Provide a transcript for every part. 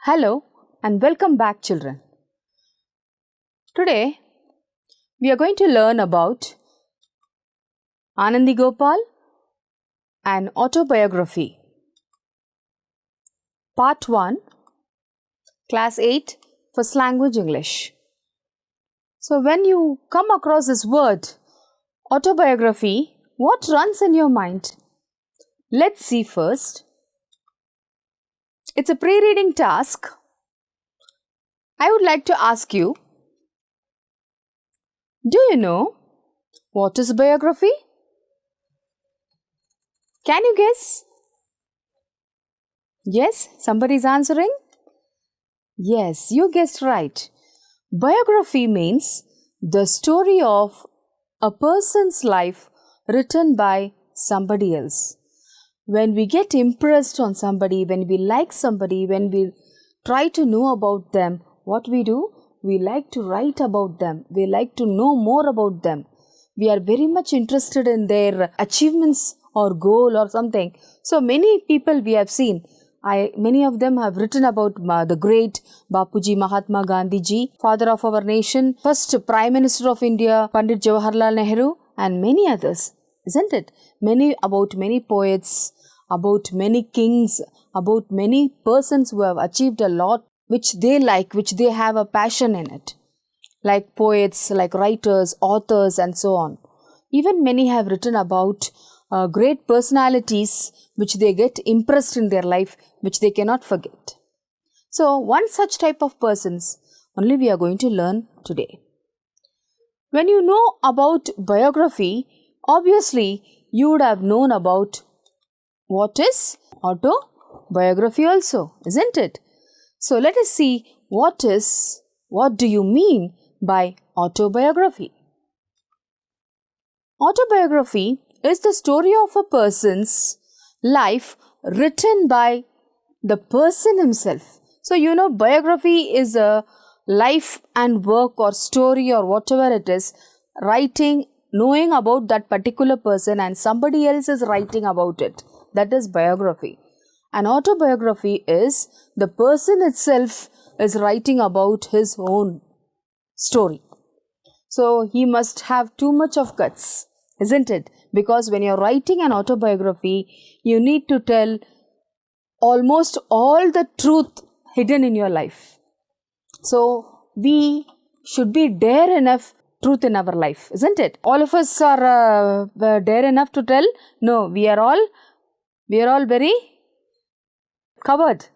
Hello and welcome back, children. Today we are going to learn about Anandi Gopal and autobiography. Part 1, Class 8, First Language English. So when you come across this word autobiography, what runs in your mind? Let's see first. It's a pre-reading task. I would like to ask you, do you know what is biography? Can you guess? Yes, somebody is answering? Yes, you guessed right. Biography means the story of a person's life written by somebody else. When we get impressed on somebody, when we like somebody, when we try to know about them, what we do? We like to write about them. We like to know more about them. We are very much interested in their achievements or goal or something. So many people we have seen, many of them have written about the great Bapuji Mahatma Gandhi ji, father of our nation, first Prime Minister of India, Pandit Jawaharlal Nehru, and many others, isn't it? About many poets, about many kings, about many persons who have achieved a lot which they like, which they have a passion in it. Like poets, like writers, authors and so on. Even many have written about great personalities which they get impressed in their life, which they cannot forget. So one such type of persons only we are going to learn today. When you know about biography, obviously you would have known about what is autobiography also, isn't it? So let us see what do you mean by autobiography? Autobiography is the story of a person's life written by the person himself. So you know, biography is a life and work or story or whatever it is, writing, knowing about that particular person and somebody else is writing about it. That is biography. An autobiography is the person itself is writing about his own story. So he must have too much of guts, isn't it? Because when you're writing an autobiography, you need to tell almost all the truth hidden in your life. So we should be dare enough truth in our life, isn't it? All of us are dare enough to tell? No, we are all very covered.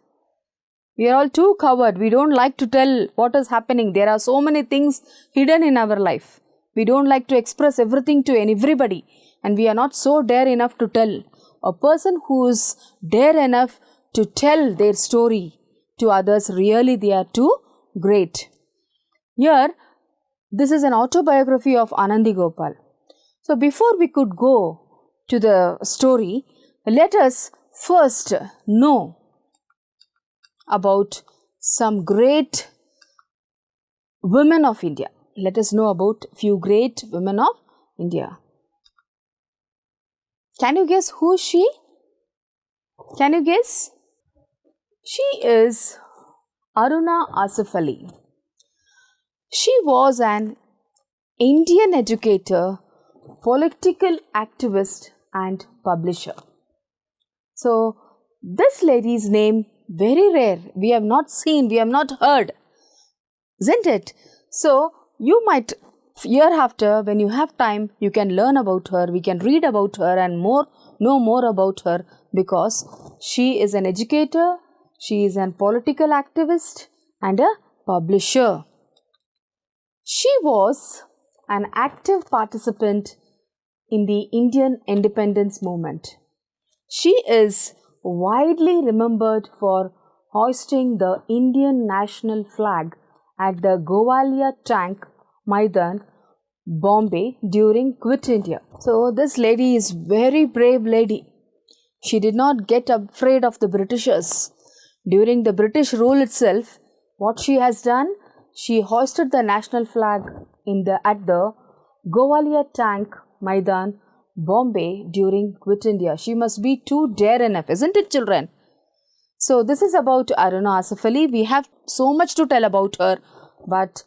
We are all too covered. We don't like to tell what is happening. There are so many things hidden in our life. We don't like to express everything to everybody. And we are not so dare enough to tell. A person who is dare enough to tell their story to others, really they are too great. Here, this is an autobiography of Anandi Gopal. So before we could go to the story, let us first know about some great women of India. Let us know about few great women of India. Can you guess who is she? Can you guess? She is Aruna Asif Ali. She was an Indian educator, political activist and publisher. So this lady's name, very rare. We have not seen, we have not heard, isn't it? So you might, year after, when you have time, you can learn about her, we can read about her and know more about her, because she is an educator, she is a political activist and a publisher. She was an active participant in the Indian independence movement. She is widely remembered for hoisting the Indian national flag at the Gowalia Tank Maidan, Bombay during Quit India. So this lady is very brave lady. She did not get afraid of the Britishers. During the British rule itself, what she has done, she hoisted the national flag at the Gowalia Tank Maidan, Bombay during Quit India. She must be too dare enough, isn't it, children? So this is about Aruna Asif Ali. We have so much to tell about her, but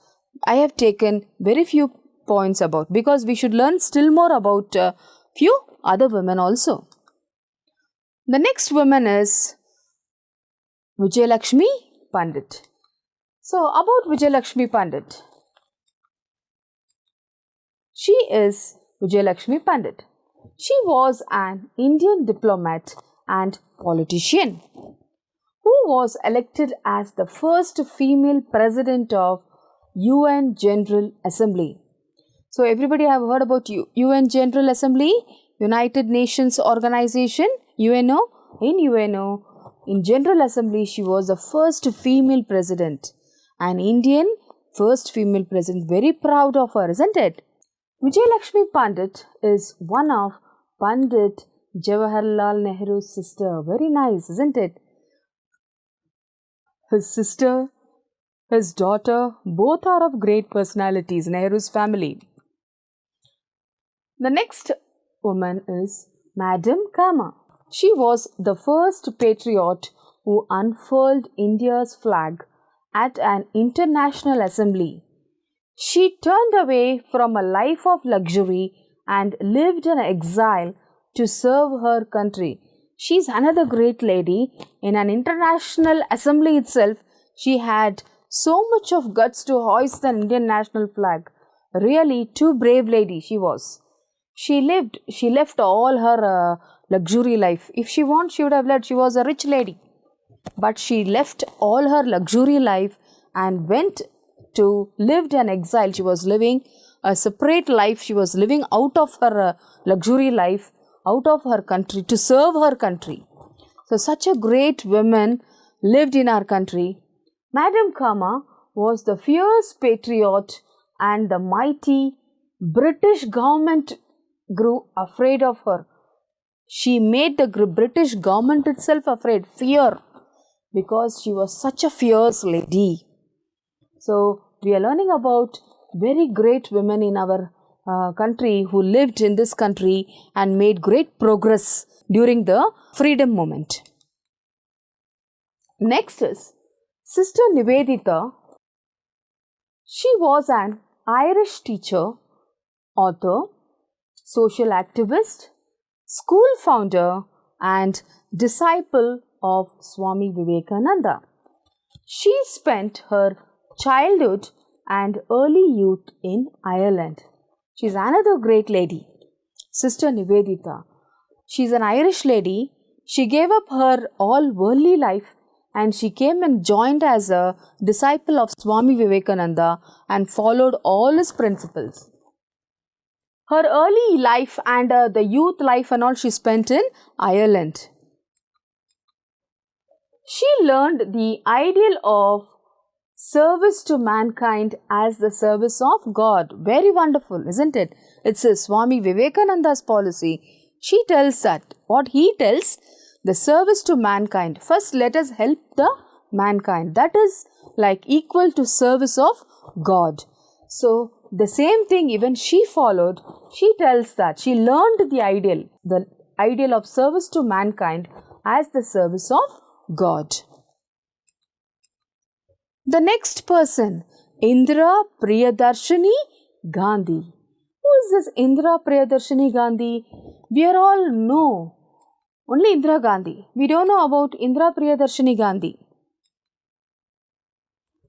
I have taken very few points about, because we should learn still more about few other women also. The next woman is Vijayalakshmi Pandit. So about Vijayalakshmi Pandit. She is Vijayalakshmi Pandit. She was an Indian diplomat and politician who was elected as the first female president of UN General Assembly. So everybody have heard about UN General Assembly, United Nations Organization, UNO. In UNO, in General Assembly, she was the first female president. An Indian first female president. Very proud of her, isn't it? Vijayalakshmi Pandit is one of Pandit Jawaharlal Nehru's sister. Very nice, isn't it? His sister, his daughter, both are of great personalities, Nehru's family. The next woman is Madam Kama. She was the first patriot who unfurled India's flag at an international assembly. She turned away from a life of luxury and lived in exile to serve her country. She is another great lady. In an international assembly itself, she had so much of guts to hoist the Indian national flag. Really, too brave lady she was. She left all her luxury life. If she wanted, she would have left. She was a rich lady. But she left all her luxury life and went to lived in exile. She was living a separate life. She was living out of her luxury life, out of her country, to serve her country. So such a great woman lived in our country. Madam Kama was the fierce patriot, and the mighty British government grew afraid of her. She made the British government itself afraid, fear, because she was such a fierce lady. So we are learning about very great women in our country who lived in this country and made great progress during the freedom movement. Next is Sister Nivedita. She was an Irish teacher, author, social activist, school founder and disciple of Swami Vivekananda. She spent her childhood and early youth in Ireland. She is another great lady, Sister Nivedita. She is an Irish lady. She gave up her all worldly life and she came and joined as a disciple of Swami Vivekananda and followed all his principles. Her early life and the youth life and all she spent in Ireland. She learned the ideal of service to mankind as the service of God. Very wonderful, isn't it? It's Swami Vivekananda's policy. She tells that, what he tells, the service to mankind. First, let us help the mankind. That is like equal to service of God. So, the same thing even she followed. She tells that she learned the ideal of service to mankind as the service of God. The next person, Indira Priyadarshini Gandhi. Who is this Indira Priyadarshini Gandhi? We all know only Indira Gandhi. We don't know about Indira Priyadarshini Gandhi.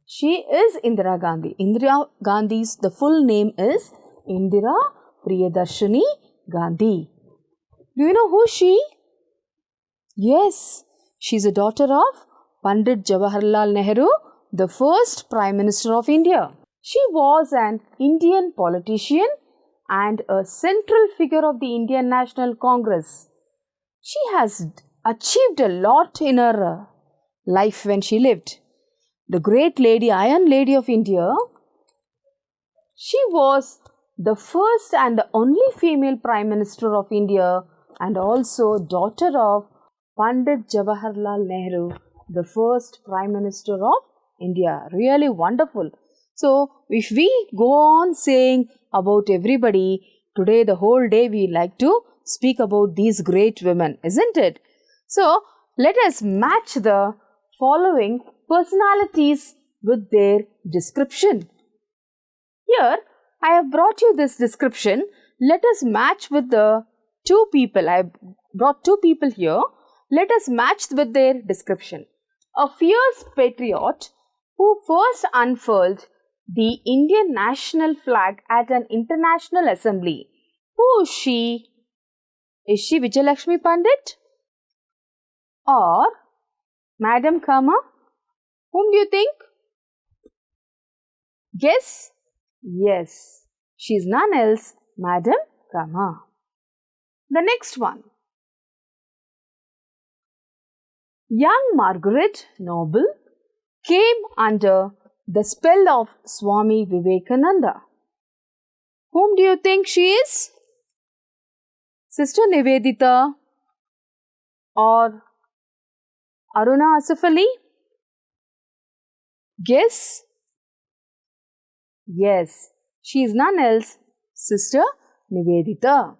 She is Indira Gandhi. Indira Gandhi's the full name is Indira Priyadarshini Gandhi. Do you know who she? Yes, she is a daughter of Pandit Jawaharlal Nehru, the first Prime Minister of India. She was an Indian politician and a central figure of the Indian National Congress. She has achieved a lot in her life when she lived. The great lady, Iron Lady of India, she was the first and the only female Prime Minister of India and also daughter of Pandit Jawaharlal Nehru, the first Prime Minister of India. Really wonderful. So, if we go on saying about everybody, today the whole day we like to speak about these great women, isn't it? So, let us match the following personalities with their description. Here, I have brought you this description. Let us match with the two people. I have brought two people here. Let us match with their description. A fierce patriot who first unfurled the Indian national flag at an international assembly. Who is she? Is she Vijayalakshmi Pandit? Or Madam Kama? Whom do you think? Guess? Yes, she is none else, Madam Kama. The next one. Young Margaret Noble came under the spell of Swami Vivekananda. Whom do you think she is? Sister Nivedita or Aruna Asif Ali? Guess? Yes, she is none else, Sister Nivedita.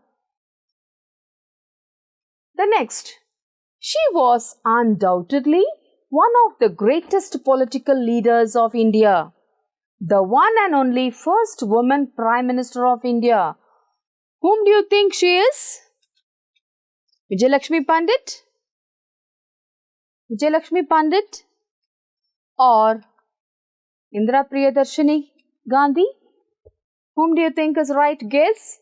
The next. She was undoubtedly one of the greatest political leaders of India, the one and only first woman Prime Minister of India. Whom do you think she is? Vijayalakshmi Pandit? Vijayalakshmi Pandit? Or Indira Priyadarshini Gandhi? Whom do you think is right guess?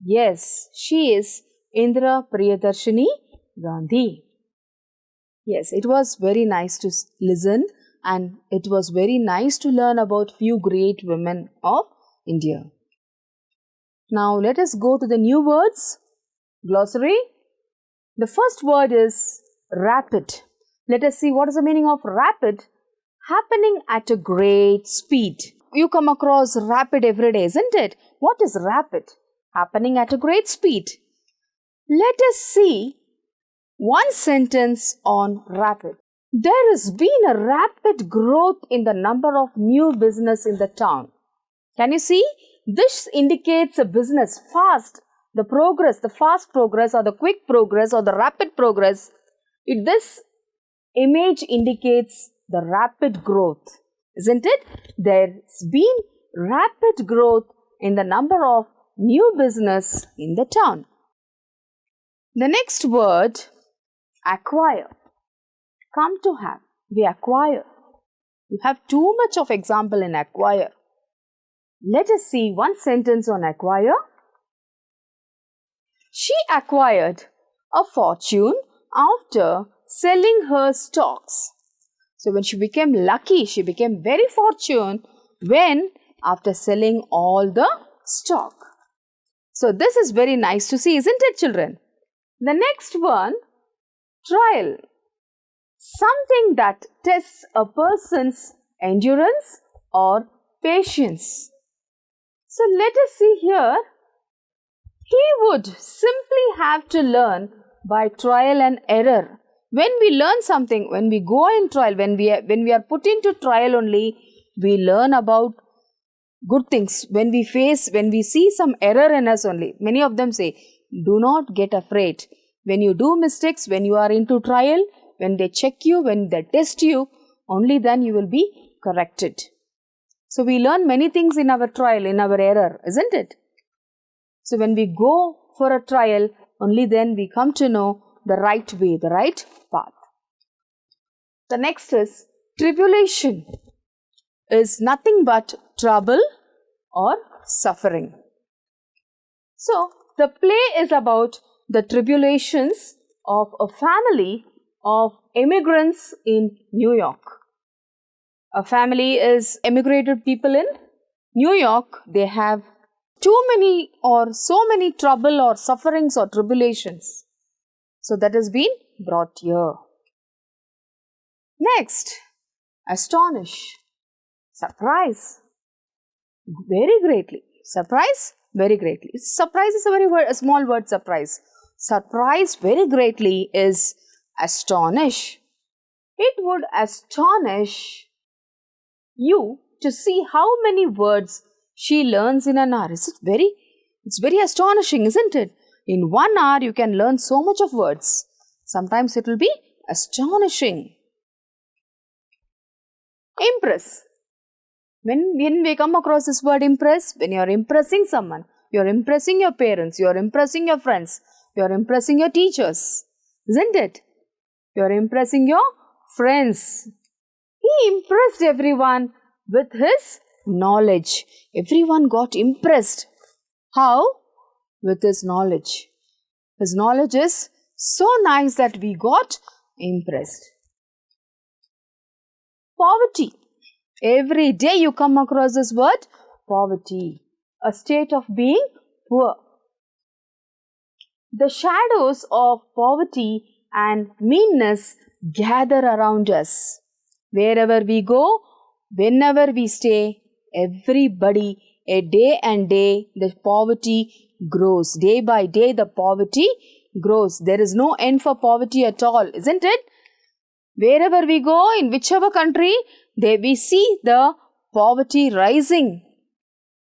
Yes, she is Indira Priyadarshini Gandhi. Yes, it was very nice to listen and it was very nice to learn about few great women of India. Now let us go to the new words. Glossary. The first word is rapid. Let us see what is the meaning of rapid. Happening at a great speed. You come across rapid every day, isn't it? What is rapid? Happening at a great speed. Let us see one sentence on rapid. There has been a rapid growth in the number of new business in the town. Can you see? This indicates a business fast. The progress, the fast progress or the quick progress or the rapid progress. This image indicates the rapid growth. Isn't it? There's been rapid growth in the number of new business in the town. The next word, acquire. Come to have. We acquire. You have too much of example in acquire. Let us see one sentence on acquire. She acquired a fortune after selling her stocks. So when she became lucky, she became very fortunate when after selling all the stock. So this is very nice to see, isn't it, children? The next one, trial. Something that tests a person's endurance or patience. So let us see here. He would simply have to learn by trial and error. When we learn something, when we go in trial, when we are put into trial only, we learn about good things. When we see some error in us only, many of them say, do not get afraid. When you do mistakes, when you are into trial, when they check you, when they test you, only then you will be corrected. So we learn many things in our trial, in our error, isn't it? So when we go for a trial, only then we come to know the right way, the right path. The next is tribulation. Is nothing but trouble or suffering. So the play is about the tribulations of a family of immigrants in New York. A family is emigrated people in New York. They have too many or so many trouble or sufferings or tribulations. So that has been brought here. Next, astonish, surprise, very greatly. Surprise, very greatly. Surprise is a small word, surprise. Surprise very greatly is astonish. It would astonish you to see how many words she learns in an hour. It's very astonishing, isn't it? In 1 hour, you can learn so much of words. Sometimes it will be astonishing. Impress. When we come across this word impress, when you are impressing someone, you are impressing your parents, you are impressing your friends, you are impressing your teachers, isn't it? You are impressing your friends. He impressed everyone with his knowledge. Everyone got impressed. How? With his knowledge. His knowledge is so nice that we got impressed. Poverty. Every day you come across this word, poverty, a state of being poor. The shadows of poverty and meanness gather around us. Wherever we go, whenever we stay, everybody, a day and day, the poverty grows. Day by day, the poverty grows. There is no end for poverty at all, isn't it? Wherever we go, in whichever country, there we see the poverty rising.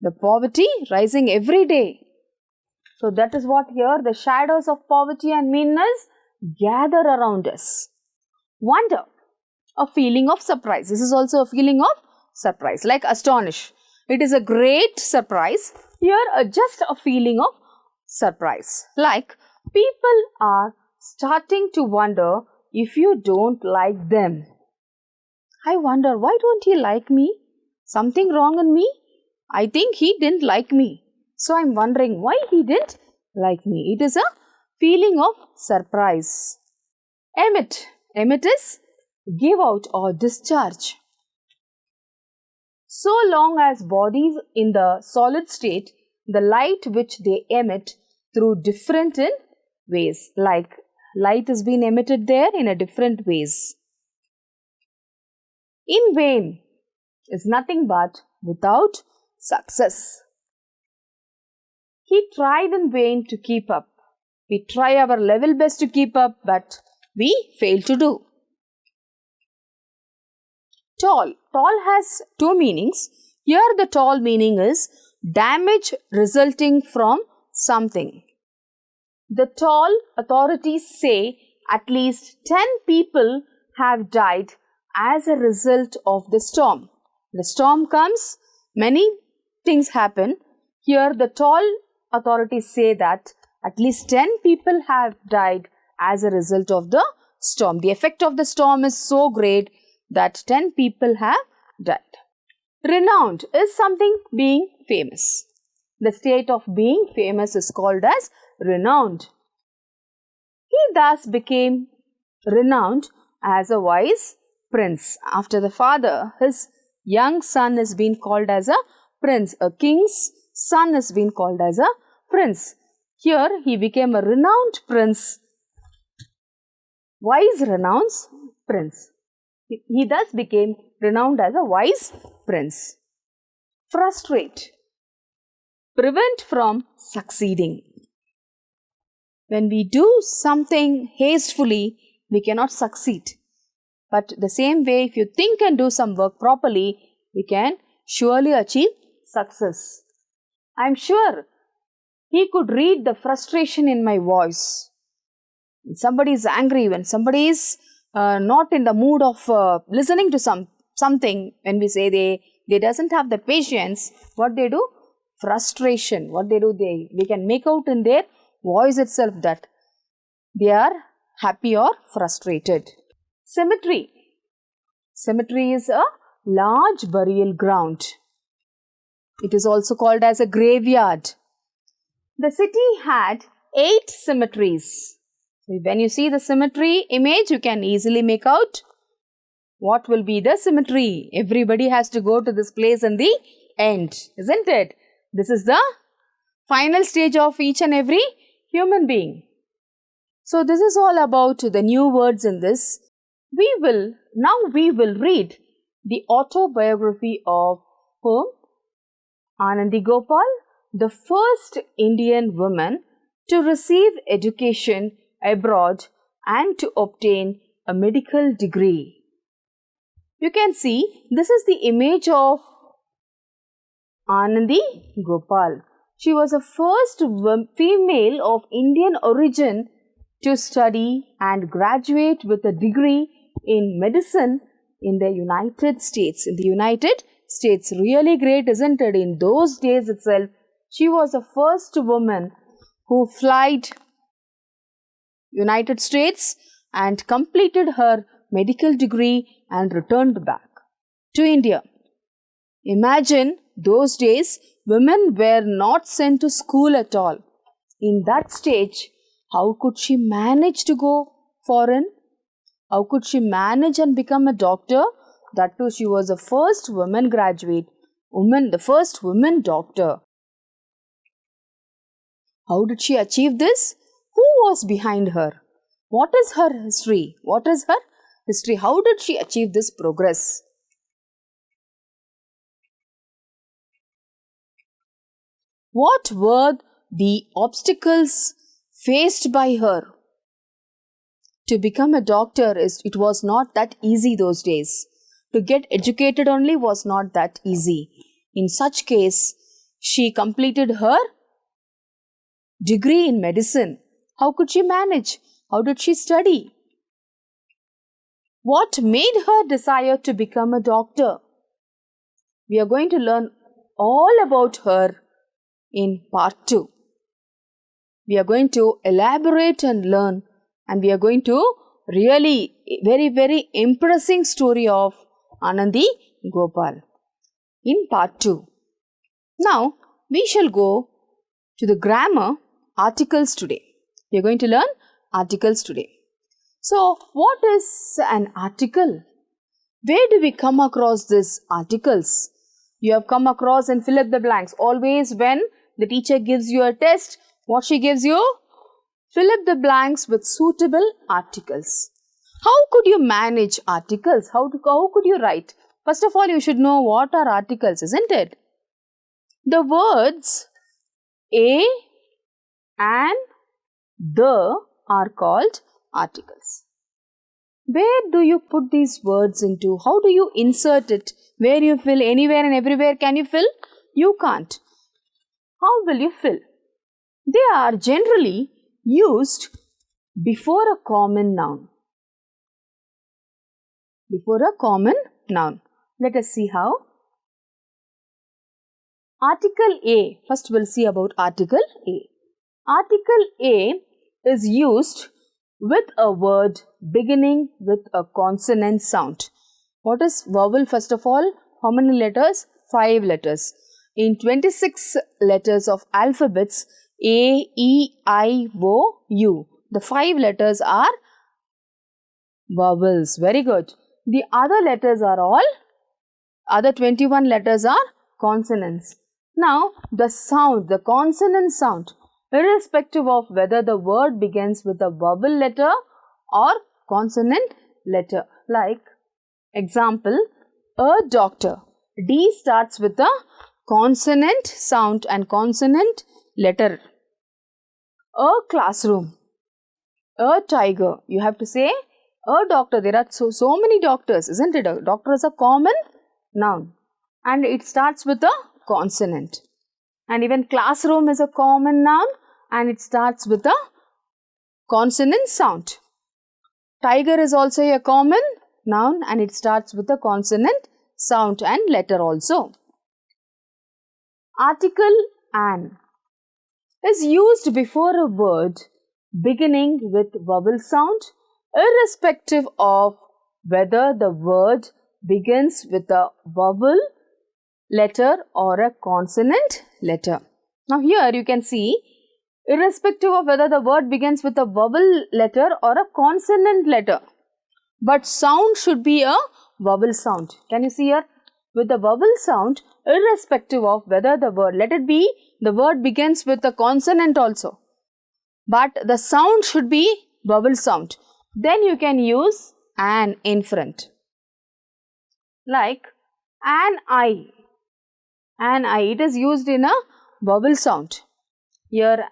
The poverty rising every day. So that is what here, the shadows of poverty and meanness gather around us. Wonder, a feeling of surprise. This is also a feeling of surprise, like astonish. It is a great surprise. Here, just a feeling of surprise. Like people are starting to wonder if you don't like them. I wonder, why don't he like me? Something wrong in me? I think he didn't like me. So I'm wondering why he didn't like me. It is a feeling of surprise. Emit. Emit is give out or discharge. So long as bodies in the solid state, the light which they emit through different in ways, like light is being emitted there in a different ways. In vain is nothing but without success. He tried in vain to keep up. We try our level best to keep up, but we fail to do. Tall. Tall has two meanings. Here the tall meaning is damage resulting from something. The tall authorities say at least 10 people have died as a result of the storm. The storm comes, many things happen. Here the tall authorities say that at least 10 people have died as a result of the storm. The effect of the storm is so great that 10 people have died. Renowned is something being famous. The state of being famous is called as renowned. He thus became renowned as a wise prince. After the father, his young son is being called as a prince. A king's son is being called as a prince. Here he became a renowned prince. Wise renowned prince. He thus became renowned as a wise prince. Frustrate. Prevent from succeeding. When we do something hastily, we cannot succeed. But the same way, if you think and do some work properly, we can surely achieve success. I am sure he could read the frustration in my voice. When somebody is angry, when somebody is not in the mood of listening to something, when we say they doesn't have the patience, what they do? Frustration. What they do? They can make out in their voice itself that they are happy or frustrated. Cemetery. Cemetery is a large burial ground. It is also called as a graveyard. The city had 8 cemeteries. When you see the cemetery image, you can easily make out what will be the cemetery. Everybody has to go to this place in the end, isn't it? This is the final stage of each and every human being. So this is all about the new words in this. We will read the autobiography of whom? Anandi Gopal, the first Indian woman to receive education abroad and to obtain a medical degree. You can see this is the image of Anandi Gopal. She was the first female of Indian origin to study and graduate with a degree in medicine in the United States. In the United States, really great, isn't it? In those days itself, she was the first woman who flied United States and completed her medical degree and returned back to India. Imagine those days, women were not sent to school at all. In that stage, how could she manage to go foreign? How could she manage and become a doctor? That too, she was the first woman graduate, the first woman doctor. How did she achieve this? Who was behind her? What is her history? What is her history? How did she achieve this progress? What were the obstacles faced by her? To become a doctor, it was not that easy those days. To get educated only was not that easy. In such case, she completed her degree in medicine. How could she manage? How did she study? What made her desire to become a doctor? We are going to learn all about her in part 2. We are going to elaborate and learn, and we are going to really very impressive story of Anandi Gopal in part 2. Now we shall go to the grammar articles today. We are going to learn articles today. So what is an article? Where do we come across these articles? You have come across and fill up the blanks. Always when the teacher gives you a test, what she gives you? Fill up the blanks with suitable articles. How could you manage articles? How could you write? First of all, you should know what are articles, isn't it? The words a and the are called articles. Where do you put these words into? How do you insert it? Where you fill? Anywhere and everywhere can you fill? You can't. How will you fill? They are generally used before a common noun. Before a common noun. Let us see how. Article A. First we'll see about article A. Article A is used with a word beginning with a consonant sound. What is vowel first of all? How many letters? 5 letters. In 26 letters of alphabets, A, E, I, O, U. The 5 letters are vowels. Very good. The other letters are all, other 21 letters are consonants. Now, the sound, the consonant sound, irrespective of whether the word begins with a vowel letter or consonant letter. Like, example, a doctor. D starts with a consonant sound and consonant letter. A classroom. A tiger. You have to say a doctor. There are so many doctors, isn't it? A doctor is a common noun and it starts with a consonant. And even classroom is a common noun and it starts with a consonant sound. Tiger is also a common noun and it starts with a consonant sound and letter also. Article an is used before a word beginning with vowel sound, irrespective of whether the word begins with a vowel letter or a consonant letter. Now here you can see, irrespective of whether the word begins with a vowel letter or a consonant letter, but sound should be a vowel sound. Can you see here? With the vowel sound, irrespective of whether the word, let it be, the word begins with a consonant also, but the sound should be vowel sound. Then you can use an in front. Like an eye. An eye, it is used in a vowel sound. Here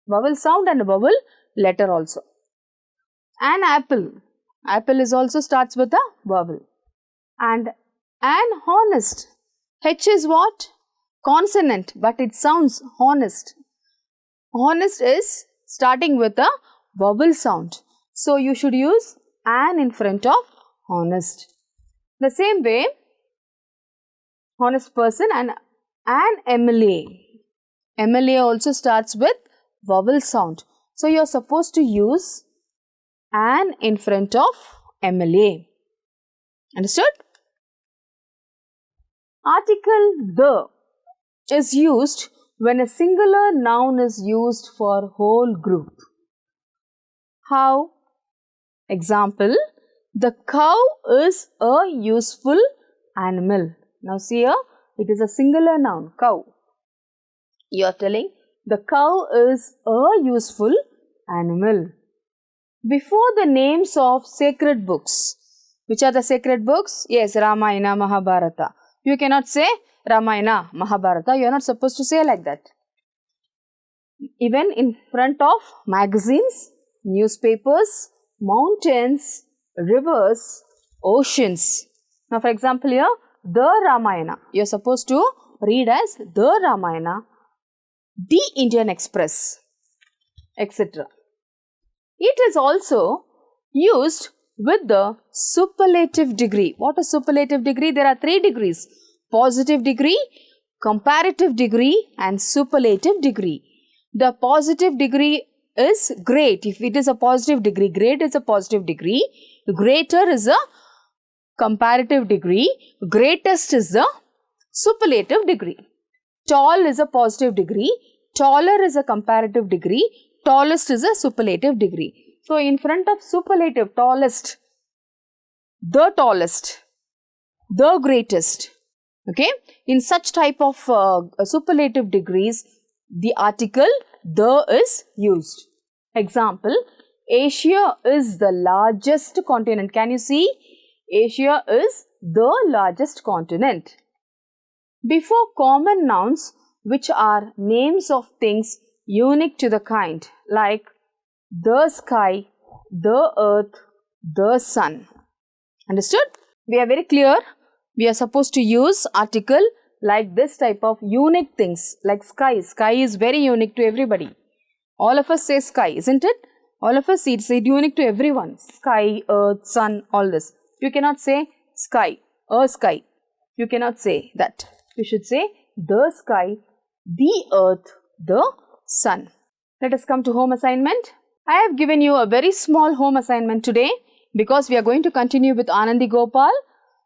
vowel sound and a vowel letter also. An apple. Apple is also starts with a vowel. And an honest. H is what? Consonant, but it sounds honest. Honest is starting with a vowel sound. So you should use an in front of honest. The same way, honest person and an MLA. MLA also starts with vowel sound. So you are supposed to use an in front of MLA. Understood? Article the is used when a singular noun is used for whole group. How? Example, the cow is a useful animal. Now see here, it is a singular noun, cow. You are telling the cow is a useful animal. Before the names of sacred books, which are the sacred books? Yes, Ramayana, Mahabharata. You cannot say Ramayana, Mahabharata. You are not supposed to say like that. Even in front of magazines, newspapers, mountains, rivers, oceans. Now, for example, here, the Ramayana. You are supposed to read as the Ramayana, the Indian Express, etc. It is also used with the superlative degree. What is superlative degree? There are 3 degrees: positive degree, comparative degree and superlative degree. The positive degree is great. If it is a positive degree, great is a positive degree, greater is a comparative degree, greatest is the superlative degree. Tall is a positive degree, taller is a comparative degree, tallest is a superlative degree. So, in front of superlative, tallest, the greatest, okay, in such type of superlative degrees, the article the is used. Example, Asia is the largest continent. Can you see? Asia is the largest continent. Before common nouns, which are names of things unique to the kind, like the sky, the earth, the sun. Understood? We are very clear. We are supposed to use article like this type of unique things, like sky. Sky is very unique to everybody. All of us say sky, isn't it? All of us, it's unique to everyone. Sky, earth, sun, all this. You cannot say sky, a sky. You cannot say that. You should say the sky, the earth, the sun. Let us come to home assignment. I have given you a very small home assignment today because we are going to continue with Anandi Gopal,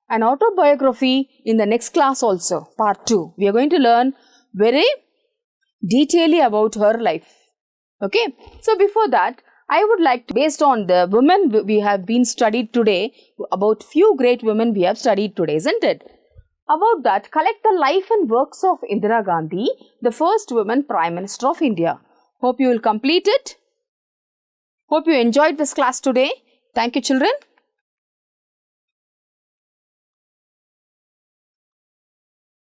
an autobiography in the next class also, part 2. We are going to learn very detailedly about her life. Okay. So, before that, I would like to, based on the women we have been studied today, about few great women we have studied today, isn't it? About that, collect the life and works of Indira Gandhi, the first woman Prime Minister of India. Hope you will complete it. Hope you enjoyed this class today. Thank you, children.